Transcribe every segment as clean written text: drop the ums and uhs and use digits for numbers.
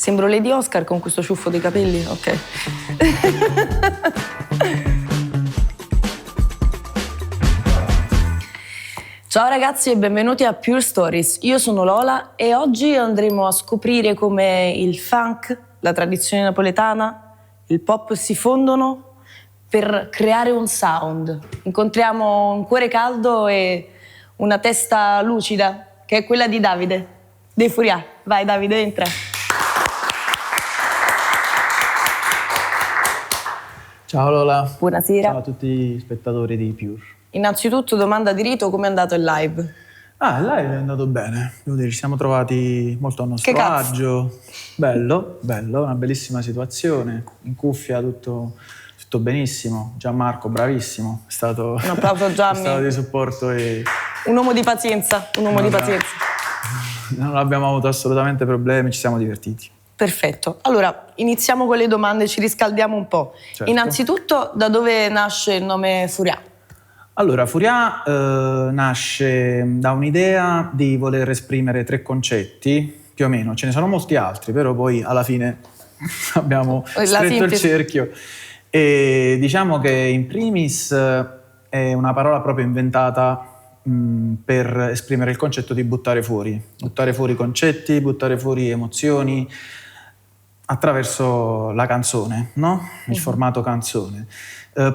Sembro Lady Oscar con questo ciuffo dei capelli? Ok. Ciao ragazzi e benvenuti a Pure Stories. Io sono Lola e oggi andremo a scoprire come il funk, la tradizione napoletana, il pop si fondono per creare un sound. Incontriamo un cuore caldo e una testa lucida, che è quella di Davide, dei Furià. Vai Davide, entra. Ciao Lola. Buonasera. Ciao a tutti gli spettatori di Pure. Innanzitutto domanda di rito, come è andato il live? Il live è andato bene, devo dire, ci siamo trovati molto a nostro agio. Bello, una bellissima situazione, in cuffia tutto benissimo. Gianmarco, bravissimo, è stato un applauso a Gianni. È stato di supporto e... Un uomo di pazienza, pazienza. Non abbiamo avuto assolutamente problemi, ci siamo divertiti. Perfetto, allora iniziamo con le domande, ci riscaldiamo un po'. Certo. Innanzitutto, da dove nasce il nome Furià? Allora, Furià nasce da un'idea di voler esprimere 3 concetti, più o meno, ce ne sono molti altri, però poi alla fine abbiamo stretto il cerchio. E diciamo che in primis è una parola proprio inventata per esprimere il concetto di buttare fuori concetti, buttare fuori emozioni attraverso la canzone, no? Il formato canzone.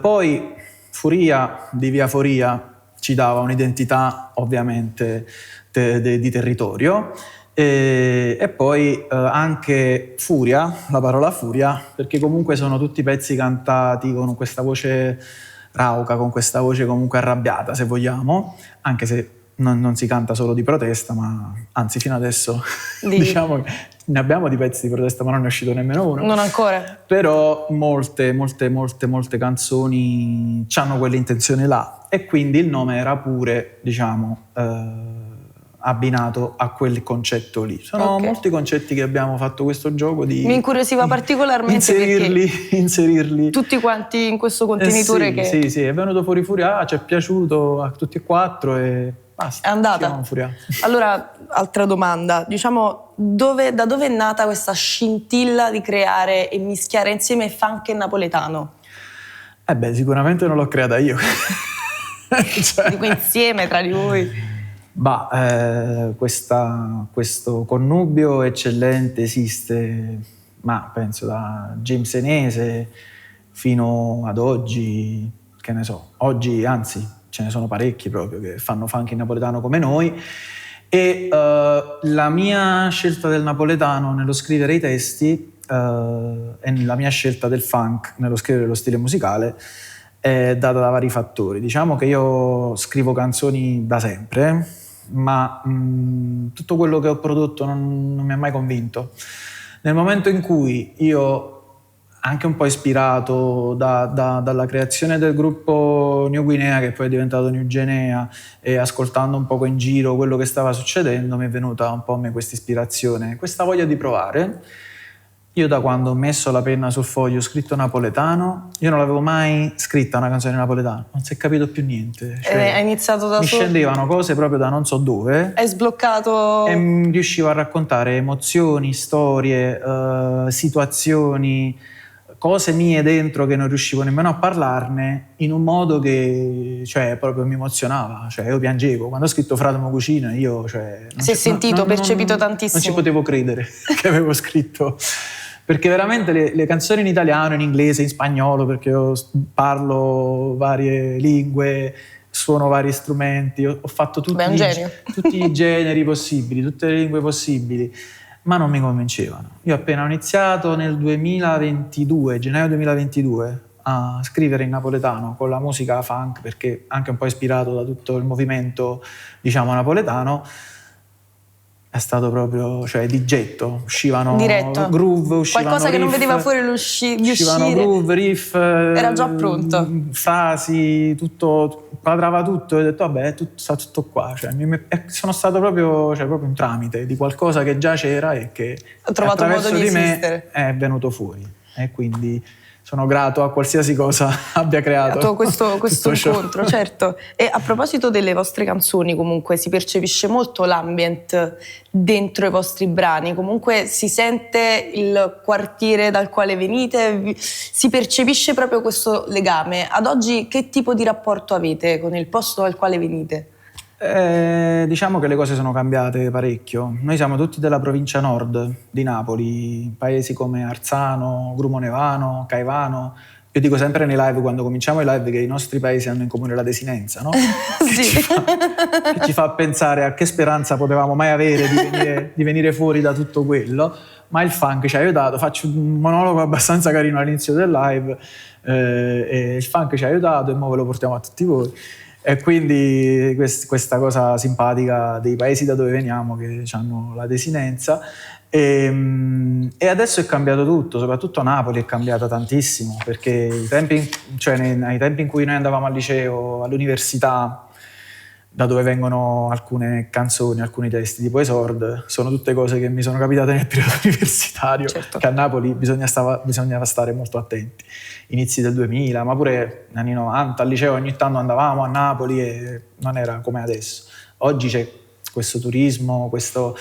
Poi Furia di Via Foria ci dava un'identità ovviamente di territorio e poi anche Furia, la parola Furia, perché comunque sono tutti pezzi cantati con questa voce rauca, con questa voce comunque arrabbiata, se vogliamo, anche se non si canta solo di protesta, ma anzi fino adesso diciamo che ne abbiamo di pezzi di protesta, ma non è uscito nemmeno uno. Non ancora. Però molte canzoni hanno quell'intenzione là e quindi il nome era pure, diciamo, abbinato a quel concetto lì. Sono molti concetti che abbiamo fatto questo gioco di... Mi incuriosiva particolarmente inserirli. Tutti quanti in questo contenitore Sì, è venuto fuori Furia, ci è piaciuto a tutti e 4 e basta. È andata. Allora, altra domanda, diciamo, da dove è nata questa scintilla di creare e mischiare insieme funk e napoletano? Sicuramente non l'ho creata io. Dico insieme tra di voi. Questo connubio eccellente esiste, ma penso da James Enese fino ad oggi, che ne so, oggi anzi ce ne sono parecchi proprio che fanno funk in napoletano come noi e la mia scelta del napoletano nello scrivere i testi e la mia scelta del funk nello scrivere lo stile musicale è data da vari fattori. Diciamo che io scrivo canzoni da sempre, ma tutto quello che ho prodotto non mi ha mai convinto. Nel momento in cui io, anche un po' ispirato dalla creazione del gruppo New Guinea, che poi è diventato New Genea, e ascoltando un poco in giro quello che stava succedendo, mi è venuta un po' a me questa ispirazione, questa voglia di provare. Io da quando ho messo la penna sul foglio, ho scritto napoletano, io non l'avevo mai scritta una canzone napoletana, non si è capito più niente. Hai iniziato da mi scendevano cose proprio da non so dove. Hai sbloccato... E riuscivo a raccontare emozioni, storie, situazioni, cose mie dentro che non riuscivo nemmeno a parlarne in un modo che proprio mi emozionava. Io piangevo. Quando ho scritto Fratomo Cucina, io... Si è sentito, percepito tantissimo. Non ci potevo credere che avevo scritto... Perché veramente le canzoni in italiano, in inglese, in spagnolo, perché io parlo varie lingue, suono vari strumenti, ho fatto tutti i generi possibili, tutte le lingue possibili, ma non mi convincevano. Io appena ho iniziato nel 2022, gennaio 2022, a scrivere in napoletano con la musica funk, perché anche un po' ispirato da tutto il movimento, diciamo, napoletano, è stato proprio, di getto, uscivano diretto. Groove, uscivano qualcosa riff, che non vedeva fuori di uscire. Uscivano groove, riff, era già pronto. Frasi, tutto, quadrava tutto e ho detto vabbè, sta tutto qua. Sono stato proprio un tramite di qualcosa che già c'era e che ho trovato un modo di me esistere. è venuto fuori. E quindi sono grato a qualsiasi cosa abbia creato questo ciò. incontro, certo. E a proposito delle vostre canzoni, comunque si percepisce molto l'ambient dentro i vostri brani, comunque si sente il quartiere dal quale venite, si percepisce proprio questo legame. Ad oggi che tipo di rapporto avete con il posto dal quale venite? Diciamo che le cose sono cambiate parecchio. Noi siamo tutti della provincia nord di Napoli, paesi come Arzano, Grumonevano, Caivano. Io dico sempre nei live, quando cominciamo i live, che i nostri paesi hanno in comune la desinenza, no? Sì. Che ci fa pensare a che speranza potevamo mai avere di venire fuori da tutto quello. Ma il funk ci ha aiutato. Faccio un monologo abbastanza carino all'inizio del live, e il funk ci ha aiutato e ora ve lo portiamo a tutti voi. E quindi questa cosa simpatica dei paesi da dove veniamo, che hanno la desinenza. E adesso è cambiato tutto, soprattutto Napoli è cambiata tantissimo, perché ai tempi in cui noi andavamo al liceo, all'università, da dove vengono alcune canzoni, alcuni testi tipo Esord, sono tutte cose che mi sono capitate nel periodo universitario, certo. Che a Napoli bisognava stare molto attenti. Inizi del 2000, ma pure negli anni 90, al liceo ogni tanto andavamo a Napoli e non era come adesso. Oggi c'è questo turismo, questa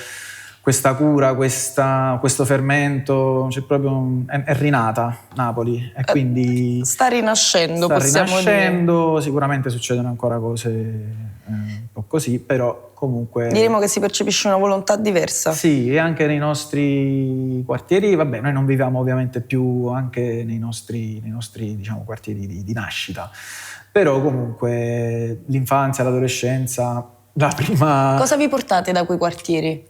cura, questo fermento, c'è proprio, è rinata Napoli e quindi sta rinascendo, possiamo dire. Sicuramente succedono ancora cose un po' così, però comunque diremo che si percepisce una volontà diversa. Sì, e anche nei nostri quartieri, vabbè, noi non viviamo ovviamente più anche nei nostri diciamo, quartieri di nascita, però comunque l'infanzia, l'adolescenza, la prima... Cosa vi portate da quei quartieri?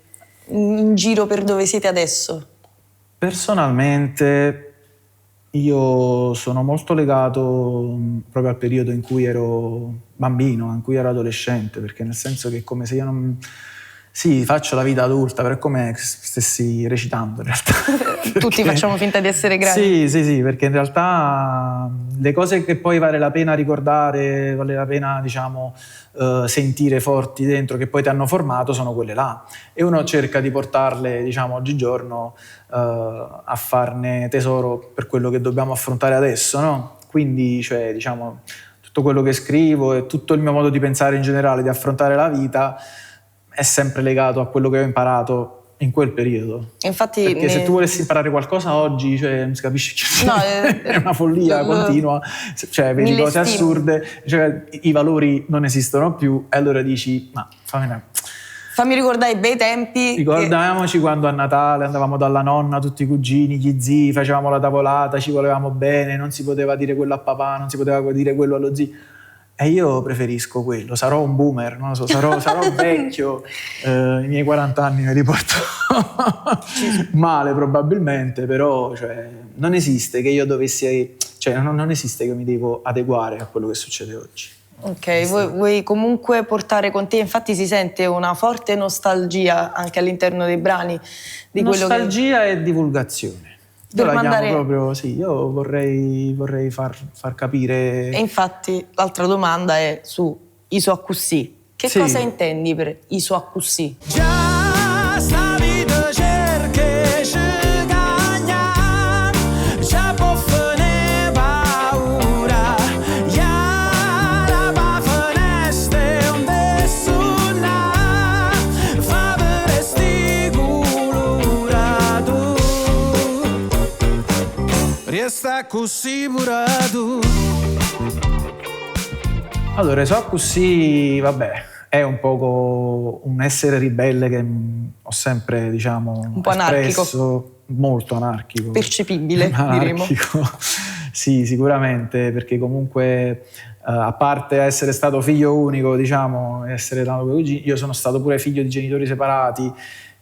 In giro per dove siete adesso? Personalmente io sono molto legato proprio al periodo in cui ero bambino, in cui ero adolescente, perché nel senso che è come se io non... Sì, faccio la vita adulta, però è come se stessi recitando in realtà. Tutti facciamo finta di essere grandi. Sì, perché in realtà le cose che poi vale la pena ricordare, vale la pena, diciamo, sentire forti dentro, che poi ti hanno formato, sono quelle là. E uno cerca di portarle, diciamo, oggigiorno a farne tesoro per quello che dobbiamo affrontare adesso, no? Quindi, cioè, diciamo, tutto quello che scrivo e tutto il mio modo di pensare in generale, di affrontare la vita, è sempre legato a quello che ho imparato in quel periodo. Infatti, perché se tu volessi imparare qualcosa oggi, cioè, non si capisce che no, è una follia continua, cioè vedi cose assurde, cioè, i valori non esistono più e allora dici, ma fammi ricordare i bei tempi. Ricordiamoci quando a Natale andavamo dalla nonna, tutti i cugini, gli zii, facevamo la tavolata, ci volevamo bene, non si poteva dire quello a papà, non si poteva dire quello allo zio. E io preferisco quello, sarò un boomer, non lo so, sarò vecchio, i miei 40 anni me li porto male probabilmente, però cioè, non esiste che io dovessi, cioè non esiste che io mi devo adeguare a quello che succede oggi. Ok, vuoi comunque portare con te, infatti si sente una forte nostalgia anche all'interno dei brani. Di nostalgia e divulgazione. Per mandare... proprio, sì, io vorrei far capire... E infatti l'altra domanda è su Iso Accussì. Che cosa intendi per Iso Accussì? Allora, so così, vabbè, è un poco un essere ribelle che ho sempre, diciamo, un po' anarchico, molto anarchico, percepibile, anarchico. Diremo. Sì, sicuramente, perché comunque a parte essere stato figlio unico, diciamo, essere nato con i cugini, io sono stato pure figlio di genitori separati,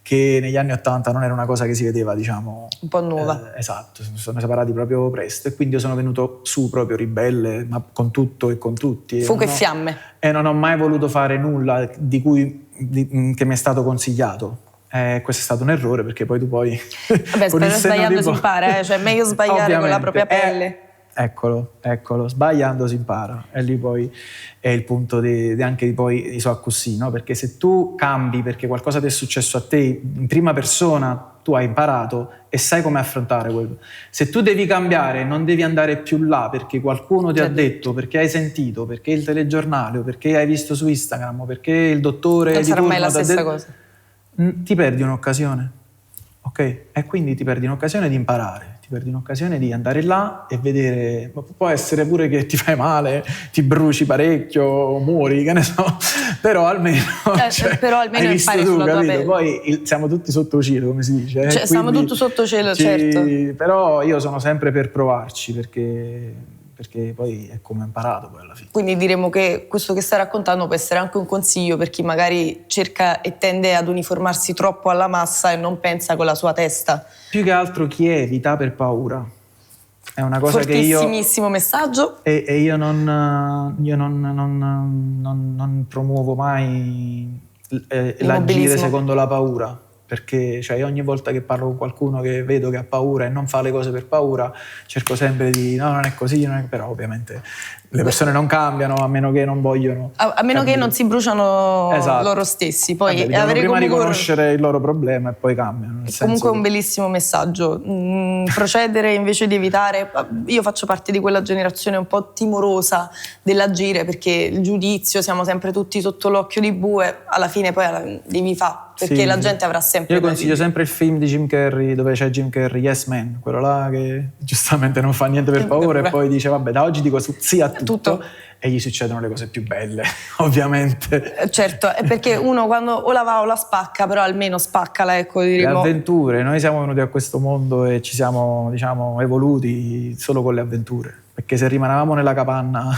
che negli anni '80 non era una cosa che si vedeva, diciamo... Un po' nuova. Esatto, sono separati proprio presto e quindi io sono venuto su proprio ribelle, ma con tutto e con tutti. Fuoco e fiamme. E non ho mai voluto fare nulla che mi è stato consigliato. Questo è stato un errore, perché poi tu poi... Vabbè, spero sbagliando si impara, cioè è meglio sbagliare con la propria pelle. Eccolo, sbagliando si impara, e lì poi è il punto anche di so così, no? Perché se tu cambi perché qualcosa ti è successo a te in prima persona, tu hai imparato e sai come affrontare quello. Se tu devi cambiare, non devi andare più là perché qualcuno ti ha detto, perché hai sentito, perché il telegiornale, o perché hai visto su Instagram, o perché il dottore non di sarà turno mai la ti ha stessa detto, cosa. ti perdi un'occasione, ok? E quindi ti perdi un'occasione di imparare, ti perdi un'occasione di andare là e vedere, ma può essere pure che ti fai male, ti bruci parecchio, muori, che ne so, però almeno, però almeno hai visto impari tu, sulla tua capito? pelle. Poi siamo tutti sotto cielo, come si dice. Cioè, stiamo quindi tutti sotto cielo, certo. Però io sono sempre per provarci, perché poi è come ho imparato poi alla fine. Quindi diremo che questo che stai raccontando può essere anche un consiglio per chi magari cerca e tende ad uniformarsi troppo alla massa e non pensa con la sua testa. Più che altro chi evita per paura. È una cosa che io... Fortissimissimo messaggio. E io non promuovo mai l'agire secondo la paura. Perché cioè, ogni volta che parlo con qualcuno che vedo che ha paura e non fa le cose per paura, cerco sempre di no, non è così, però ovviamente le persone non cambiano a meno che non vogliono. A meno che non si bruciano loro stessi. Poi devono avere prima comunque riconoscere il loro problema e poi cambiano. È comunque un bellissimo messaggio. Procedere invece di evitare. Io faccio parte di quella generazione un po' timorosa dell'agire, perché il giudizio, siamo sempre tutti sotto l'occhio di bue, alla fine poi devi fare, perché la gente avrà sempre... Io consiglio sempre il film di Jim Carrey, dove c'è Jim Carrey, Yes Man, quello là che giustamente non fa niente per paura e poi dice vabbè, da oggi dico sì a tutto. E gli succedono le cose più belle, ovviamente. Certo, è perché uno quando o la va o la spacca, però almeno spaccala, ecco, diremo. Le avventure, noi siamo venuti a questo mondo e ci siamo, diciamo, evoluti solo con le avventure, perché se rimanevamo nella capanna...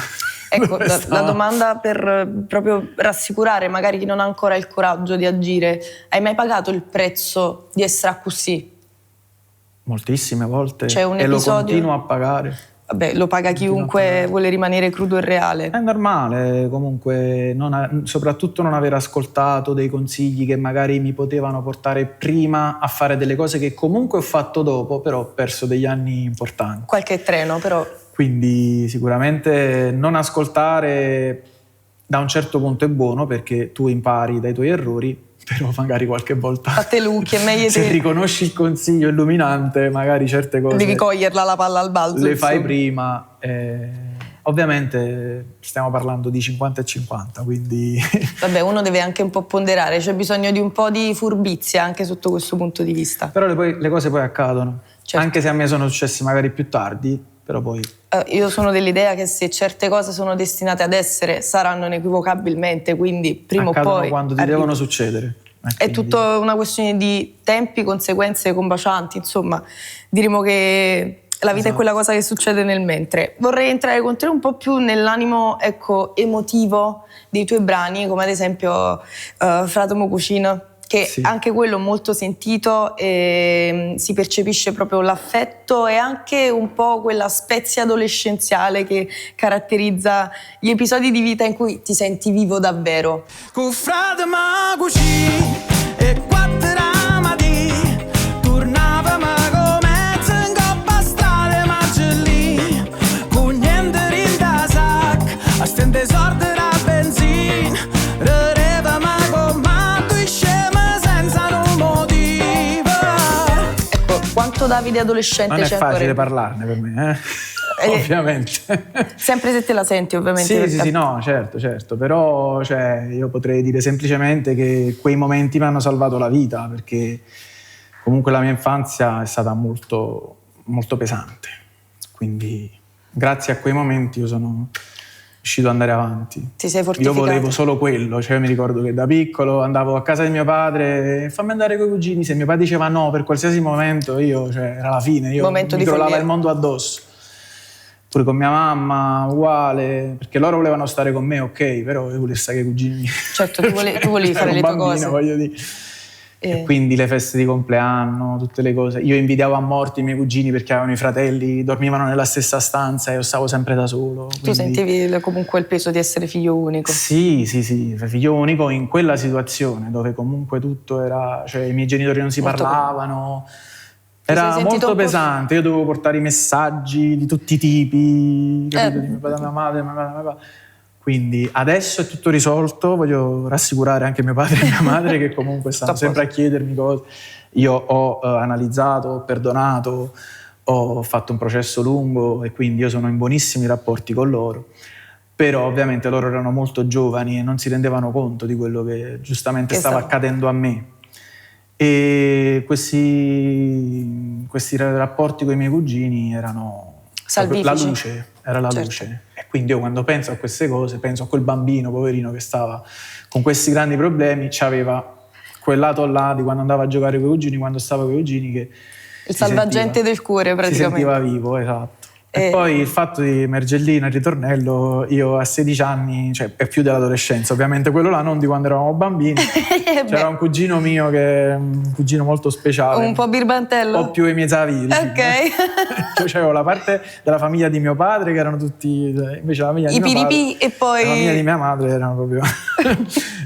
Ecco, la domanda per proprio rassicurare magari chi non ha ancora il coraggio di agire: hai mai pagato il prezzo di essere a così? Moltissime volte, c'è un episodio... lo continuo a pagare. Vabbè, lo paga chiunque vuole rimanere crudo e reale. È normale, comunque, soprattutto non aver ascoltato dei consigli che magari mi potevano portare prima a fare delle cose che comunque ho fatto dopo, però ho perso degli anni importanti. Qualche treno, però. Quindi sicuramente non ascoltare da un certo punto è buono, perché tu impari dai tuoi errori, però magari qualche volta fatte lucchi, è meglio se riconosci il consiglio illuminante, magari certe cose devi coglierla la palla al balzo, le fai prima. Ovviamente stiamo parlando di 50 e 50, quindi vabbè, uno deve anche un po' ponderare, c'è bisogno di un po' di furbizia anche sotto questo punto di vista. Però le cose poi accadono, certo. Anche se a me sono successi magari più tardi, però poi... Io sono dell'idea che se certe cose sono destinate ad essere, saranno inequivocabilmente, quindi prima accadono o poi quando ti devono succedere. È tutta una questione di tempi, conseguenze combacianti, insomma, diremo che la vita è quella cosa che succede nel mentre. Vorrei entrare con te un po' più nell'animo, ecco, emotivo dei tuoi brani, come ad esempio Fratomo Cucina, che anche quello molto sentito, e si percepisce proprio l'affetto e anche un po' quella spezia adolescenziale che caratterizza gli episodi di vita in cui ti senti vivo davvero. Con Fratomo Cucina e quattro amati tornavamo come in coppa strade marcellì, con niente in da sac, a stente sorte da benzina, rarevamo con matto e scema senza un motivo. Ecco, quanto Davide adolescente non è c'è facile ancora? parlarne per me, ovviamente. Sempre se te la senti, ovviamente. Sì, no, certo, però io potrei dire semplicemente che quei momenti mi hanno salvato la vita, perché comunque la mia infanzia è stata molto, molto pesante, quindi grazie a quei momenti io sono riuscito ad andare avanti. Ti sei fortificato. Io volevo solo quello, mi ricordo che da piccolo andavo a casa di mio padre, fammi andare con i cugini, se mio padre diceva no per qualsiasi momento, era la fine, mi crollava il mondo addosso. Pure con mia mamma, uguale, perché loro volevano stare con me, ok, però io volevo stare con i cugini. Certo, tu volevi fare le tue cose. Voglio dire. E quindi le feste di compleanno, tutte le cose. Io invidiavo a morte i miei cugini perché avevano i fratelli, dormivano nella stessa stanza e io stavo sempre da solo. Quindi... Tu sentivi comunque il peso di essere figlio unico? Sì, figlio unico in quella situazione dove comunque tutto era... i miei genitori non si parlavano... Era molto pesante, io dovevo portare i messaggi di tutti i tipi, capito? Di mio padre, mia madre, mia madre. Quindi adesso è tutto risolto, voglio rassicurare anche mio padre e mia madre che comunque stanno sempre a chiedermi cose. Io ho analizzato, ho perdonato, ho fatto un processo lungo e quindi io sono in buonissimi rapporti con loro. Però ovviamente loro erano molto giovani e non si rendevano conto di quello che giustamente stava accadendo a me. E questi rapporti con i miei cugini erano la luce, era la luce. E quindi io quando penso a queste cose, penso a quel bambino poverino che stava con questi grandi problemi, c'aveva quel lato là di quando andava a giocare con i cugini, quando stava con i cugini, che il salvagente del cuore praticamente. Si sentiva vivo, esatto. E poi il fatto di Mergellina, il ritornello, io a 16 anni, cioè è più dell'adolescenza, ovviamente quello là non di quando eravamo bambini. C'era un cugino mio che è un cugino molto speciale. Un po' birbantello. Un po' più i miei zaviri. Ok. Io c'avevo la parte della famiglia di mio padre che erano tutti, invece la famiglia di mio padre, e poi la famiglia di mia madre erano proprio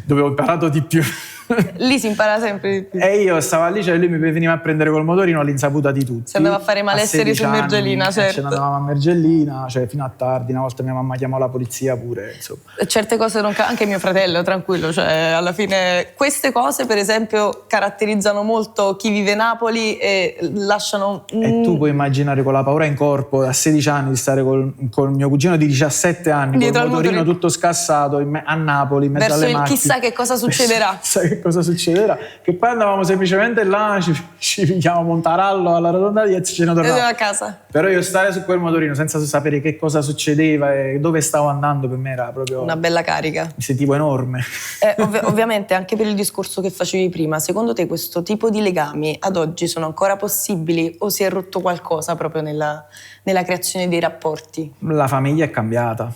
dove ho imparato di più. Lì si impara sempre di più. E io stavo lì, cioè lui mi veniva a prendere col motorino all'insaputa di tutti. Si andava a fare malesseri su Mergellina, certo. Ce ne andavamo a Mergellina, cioè fino a tardi. Una volta mia mamma chiamò la polizia pure, insomma. Certe cose anche mio fratello, tranquillo, cioè alla fine queste cose per esempio caratterizzano molto chi vive a Napoli e lasciano... E tu puoi immaginare con la paura in corpo a 16 anni di stare col mio cugino di 17 anni, dietro col motorino tutto scassato a Napoli, in mezzo alle macchine. Chissà che cosa succederà. Chissà che cosa succederà, che poi andavamo semplicemente là, ci pigliamo Montarallo alla rotonda e ce ne tornavamo a casa. Però io stare su quel motorino senza sapere che cosa succedeva e dove stavo andando, per me era proprio una bella carica. Mi sentivo enorme. Ovviamente anche per il discorso che facevi prima, secondo te questo tipo di legami ad oggi sono ancora possibili o si è rotto qualcosa proprio nella creazione dei rapporti? La famiglia è cambiata,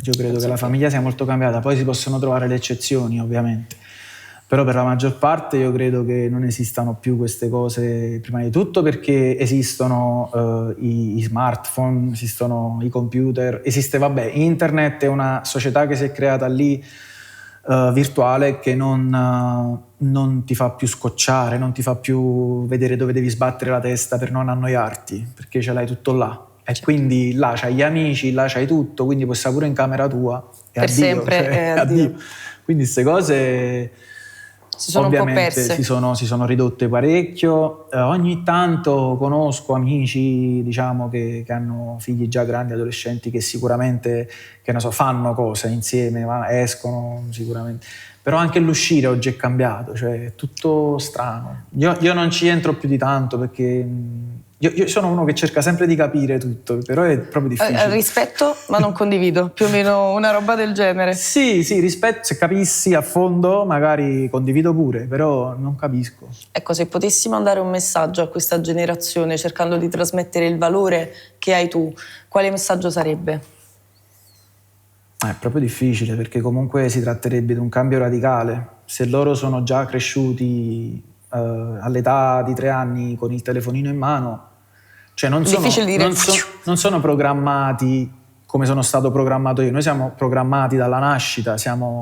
io credo che la famiglia sia molto cambiata, poi si possono trovare le eccezioni ovviamente. Però per la maggior parte io credo che non esistano più queste cose, prima di tutto perché esistono i smartphone, esistono i computer, esiste internet è una società che si è creata lì virtuale che non ti fa più scocciare, non ti fa più vedere dove devi sbattere la testa per non annoiarti, perché ce l'hai tutto là. E quindi là c'hai gli amici, là c'hai tutto, quindi puoi stare pure in camera tua e per addio, sempre addio. Quindi queste cose si sono ovviamente un po' perse. Si sono ridotte parecchio. Ogni tanto conosco amici, diciamo, che hanno figli già grandi, adolescenti, che sicuramente, che ne so, fanno cose insieme, escono sicuramente. Però anche l'uscire oggi è cambiato, cioè è tutto strano. Io non ci entro più di tanto perché io sono uno che cerca sempre di capire tutto, però è proprio difficile. Rispetto, ma non condivido, più o meno una roba del genere. Sì, rispetto, se capissi a fondo magari condivido pure, però non capisco. Ecco, se potessimo dare un messaggio a questa generazione cercando di trasmettere il valore che hai tu, quale messaggio sarebbe? È proprio difficile perché comunque si tratterebbe di un cambio radicale. Se loro sono già cresciuti all'età di 3 anni con il telefonino in mano, cioè non sono programmati come sono stato programmato io. Noi siamo programmati dalla nascita,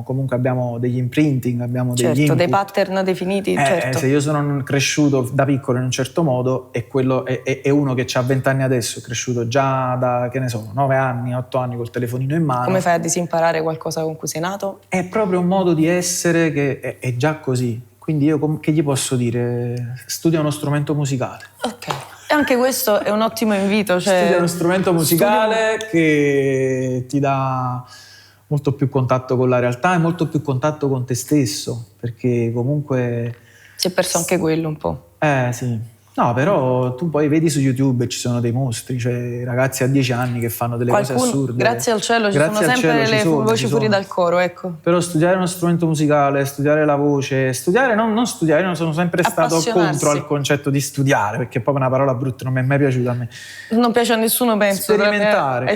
comunque abbiamo degli imprinting, abbiamo degli input. Dei pattern definiti, certo. Se io sono cresciuto da piccolo in un certo modo e quello è uno che ha 20 anni adesso, è cresciuto già da, 9 anni, 8 anni col telefonino in mano. Come fai a disimparare qualcosa con cui sei nato? È proprio un modo di essere che è già così. Quindi io che gli posso dire? Studia uno strumento musicale. Ok. E anche questo è un ottimo invito. Studia uno strumento musicale che ti dà molto più contatto con la realtà e molto più contatto con te stesso, perché comunque... Si è perso anche quello un po'. Sì. No, però tu poi vedi su YouTube ci sono dei mostri, cioè ragazzi a 10 anni che fanno delle cose assurde. Grazie al cielo ci sono sempre le voci fuori dal coro, ecco. Però studiare uno strumento musicale, studiare la voce, non studiare, io sono sempre stato contro al concetto di studiare, perché è proprio una parola brutta, non mi è mai piaciuta a me. Non piace a nessuno, penso. Sperimentare,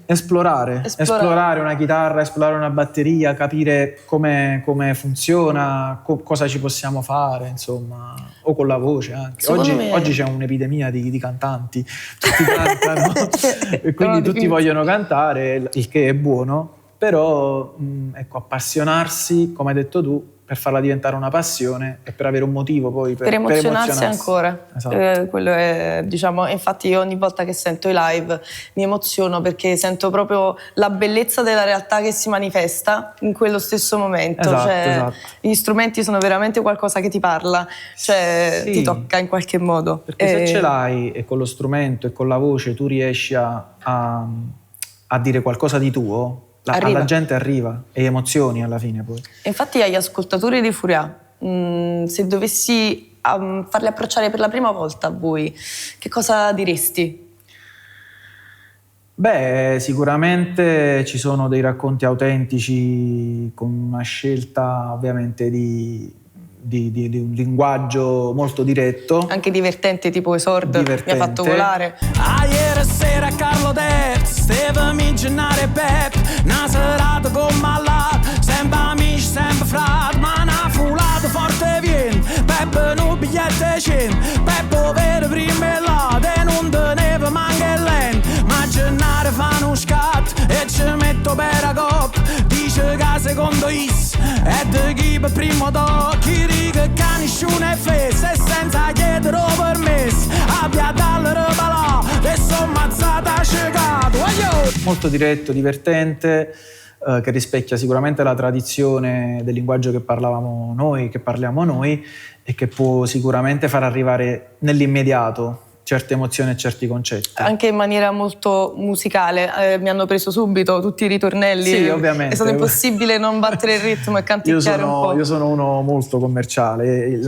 esplorare una chitarra, esplorare una batteria, capire come funziona, cosa ci possiamo fare, insomma, o con la voce anche. Oggi c'è un'epidemia di cantanti, tutti cantano e quindi tutti vogliono cantare, il che è buono, però ecco, appassionarsi, come hai detto tu, per farla diventare una passione e per avere un motivo poi per emozionarsi ancora. Esatto. Quello è, diciamo, infatti io ogni volta che sento i live mi emoziono perché sento proprio la bellezza della realtà che si manifesta in quello stesso momento. Esatto, cioè, esatto. Gli strumenti sono veramente qualcosa che ti parla, cioè Sì. ti tocca in qualche modo. Perché se ce l'hai e con lo strumento e con la voce tu riesci a dire qualcosa di tuo, alla gente arriva e emozioni alla fine poi. Infatti agli ascoltatori di Furia, se dovessi farli approcciare per la prima volta a voi, che cosa diresti? Beh, sicuramente ci sono dei racconti autentici con una scelta ovviamente di un linguaggio molto diretto. Anche divertente, tipo Esord mi ha fatto volare. Ieri sera Carlo Terzi, Steve Gennaro e Pep, una serata con Mallar, sempre amici, sempre frati, ma una fulata forte viene, Pep non bigliette c'è, Peppo vero prima e là, e non teneva manca lento, ma Gennaro fa uno scatto e ci metto per la coppa, dice che secondo is, è di chi per primo tocchi, che nessuno è fesso e senza chiedere permesso abbia dalle roba là e sono mazzata cecato. Molto diretto, divertente, che rispecchia sicuramente la tradizione del linguaggio che parliamo noi e che può sicuramente far arrivare nell'immediato certe emozioni e certi concetti. Anche in maniera molto musicale, mi hanno preso subito tutti i ritornelli. Sì, ovviamente. È stato impossibile non battere il ritmo e canticchiare un po'. Io sono uno molto commerciale,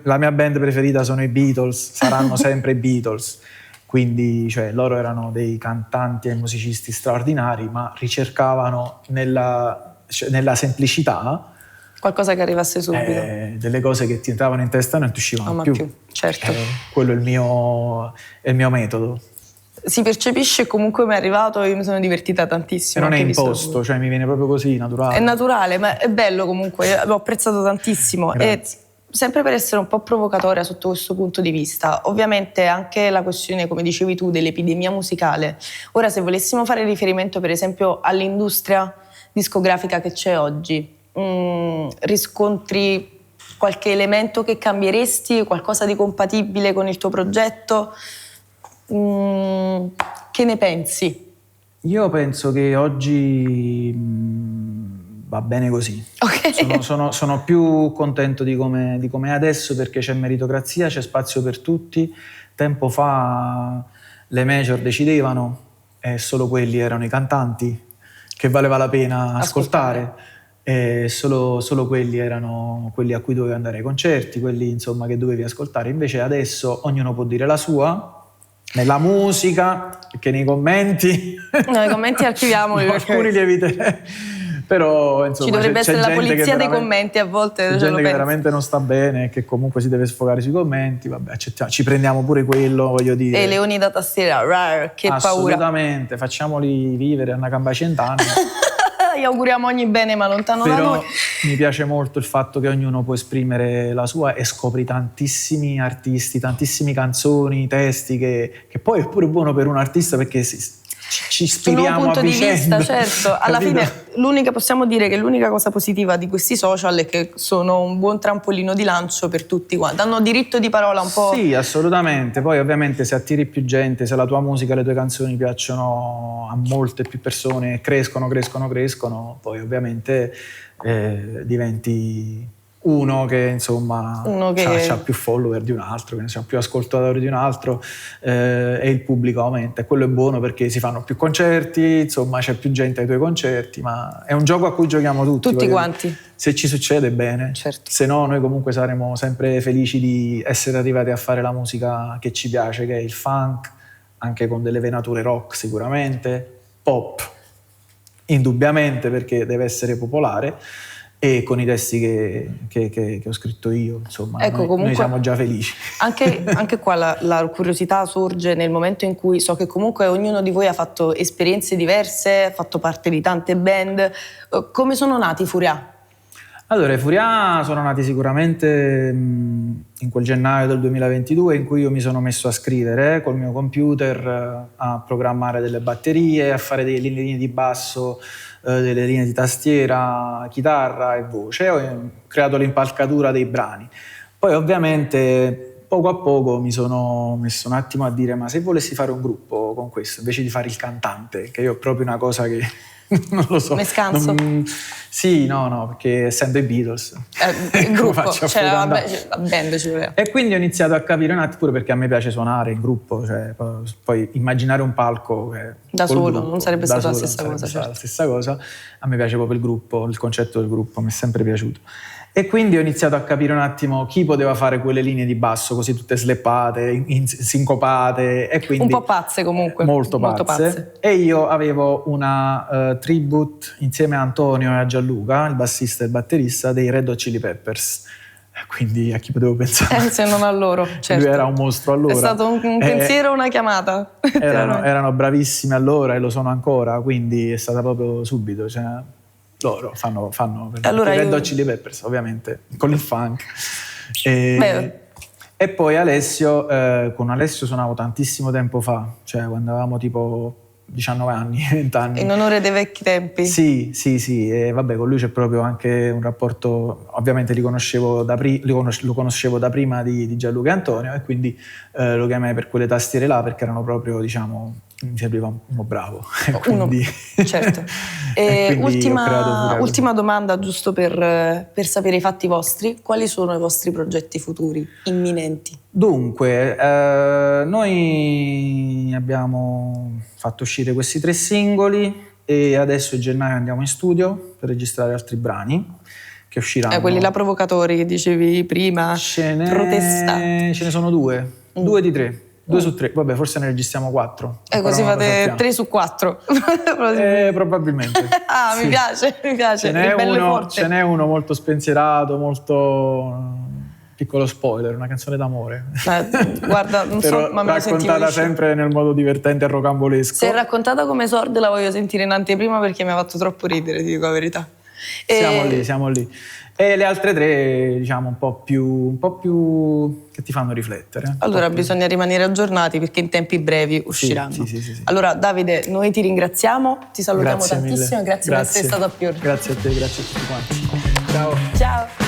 la mia band preferita sono i Beatles, saranno sempre i Beatles, quindi cioè, loro erano dei cantanti e musicisti straordinari, ma ricercavano nella semplicità qualcosa che arrivasse subito. Delle cose che ti entravano in testa e non ti uscivano più. Certo. Quello è il mio metodo. Si percepisce comunque mi è arrivato, io mi sono divertita tantissimo. E non è imposto, cioè mi viene proprio così, naturale. È naturale, ma è bello comunque, l'ho apprezzato tantissimo. Grazie. E sempre per essere un po' provocatoria sotto questo punto di vista, ovviamente anche la questione, come dicevi tu, dell'epidemia musicale. Ora, se volessimo fare riferimento per esempio all'industria discografica che c'è oggi, riscontri qualche elemento che cambieresti, qualcosa di compatibile con il tuo progetto? Che ne pensi? Io penso che oggi va bene così. Okay. Sono più contento di come è adesso perché c'è meritocrazia, c'è spazio per tutti. Tempo fa le major decidevano e solo quelli erano i cantanti che valeva la pena ascoltare. E solo quelli erano quelli a cui dovevi andare ai concerti, quelli insomma che dovevi ascoltare. Invece adesso ognuno può dire la sua nella musica, perché nei commenti no, i commenti archiviamoli alcuni li eviterei, però insomma ci dovrebbe essere la polizia dei commenti a volte, c'è gente che veramente non sta bene e che comunque si deve sfogare sui commenti. Vabbè, accettiamo, ci prendiamo pure quello, voglio dire. E leoni da tastiera, rar, che paura. Assolutamente, facciamoli vivere a una gamba 100 anni. Gli auguriamo ogni bene, ma lontano da noi. Mi piace molto il fatto che ognuno può esprimere la sua e scopri tantissimi artisti, tantissime canzoni, testi che poi è pure buono per un artista perché ci ispiriamo a vicenda. Da un punto di vista, certo. Alla fine possiamo dire che l'unica cosa positiva di questi social è che sono un buon trampolino di lancio per tutti quanti. Hanno diritto di parola un po'. Sì, assolutamente. Poi ovviamente se attiri più gente, se la tua musica, le tue canzoni piacciono a molte più persone, crescono, poi ovviamente diventi uno che insomma ha più follower di un altro, che ne so, più ascoltatori di un altro, e il pubblico aumenta e quello è buono perché si fanno più concerti, insomma c'è più gente ai tuoi concerti, ma è un gioco a cui giochiamo tutti quanti. Se ci succede bene, certo. Se no noi comunque saremo sempre felici di essere arrivati a fare la musica che ci piace, che è il funk, anche con delle venature rock sicuramente, pop indubbiamente perché deve essere popolare, e con i testi che ho scritto io, insomma, ecco, noi siamo già felici. Anche qua la curiosità sorge nel momento in cui so che comunque ognuno di voi ha fatto esperienze diverse, ha fatto parte di tante band. Come sono nati Furia? Allora, i Furia sono nati sicuramente in quel gennaio del 2022 in cui io mi sono messo a scrivere col mio computer, a programmare delle batterie, a fare delle linee di basso, delle linee di tastiera, chitarra e voce. Ho creato l'impalcatura dei brani. Poi ovviamente poco a poco mi sono messo un attimo a dire: ma se volessi fare un gruppo con questo invece di fare il cantante, che io ho proprio una cosa che non lo so. Ne scanso? Sì, no, perché essendo i Beatles Il gruppo, faccio a cioè fuoco la andare? band ci voleva. E quindi ho iniziato a capire un attimo, pure perché a me piace suonare in gruppo, cioè, poi immaginare un palco Da col solo, gruppo, non sarebbe da stata la solo stessa non cosa, sarebbe stata certo. la stessa cosa. A me piace proprio il gruppo, il concetto del gruppo, mi è sempre piaciuto. E quindi ho iniziato a capire un attimo chi poteva fare quelle linee di basso così tutte slappate, sincopate, e quindi Un po' pazze comunque. molto pazze. E io avevo una tribute insieme a Antonio e a Gianluca, il bassista e il batterista dei Red Hot Chili Peppers. Quindi a chi potevo pensare? Se non a loro, certo. Lui era un mostro allora. È stato un pensiero o una chiamata. Erano bravissimi allora e lo sono ancora, quindi è stata proprio subito. Cioè, loro fanno Allora i Red io- Hot Chili Peppers, ovviamente, con il funk. Beh. E poi Alessio, con Alessio suonavo tantissimo tempo fa, cioè quando avevamo tipo 19 anni, 20 anni. In onore dei vecchi tempi. Sì, e vabbè, con lui c'è proprio anche un rapporto, ovviamente lo conoscevo da prima di Gianluca e Antonio, e quindi lo chiamai per quelle tastiere là perché erano proprio, diciamo, mi serviva uno bravo. E quindi, Certo. e quindi ho creato Furia. Ultima domanda, giusto per sapere i fatti vostri. Quali sono i vostri progetti futuri, imminenti? Dunque, noi abbiamo fatto uscire questi 3 singoli e adesso a gennaio andiamo in studio per registrare altri brani che usciranno. Quelli là provocatori che dicevi prima, protestanti. Ce ne sono 2, 2 di 3, 2 su 3, vabbè, forse ne registriamo 4. Così fate 3 su 4. Probabilmente. Ah, Sì. mi piace. Ce n'è, Bello e uno, forte. ce n'è uno molto spensierato, molto... piccolo spoiler, una canzone d'amore. Guarda, non però so, ma me lo sentivo raccontata liscio. sempre nel modo divertente e rocambolesco. Se è raccontata come Sord la voglio sentire in anteprima perché mi ha fatto troppo ridere, ti dico la verità. Siamo lì. E le altre 3, diciamo, un po' più che ti fanno riflettere. Allora bisogna rimanere aggiornati perché in tempi brevi usciranno. Sì. Allora Davide, noi ti ringraziamo, ti salutiamo Grazie tantissimo mille. e grazie per essere stato a Pure. Grazie a te, grazie a tutti quanti. Ciao. Ciao.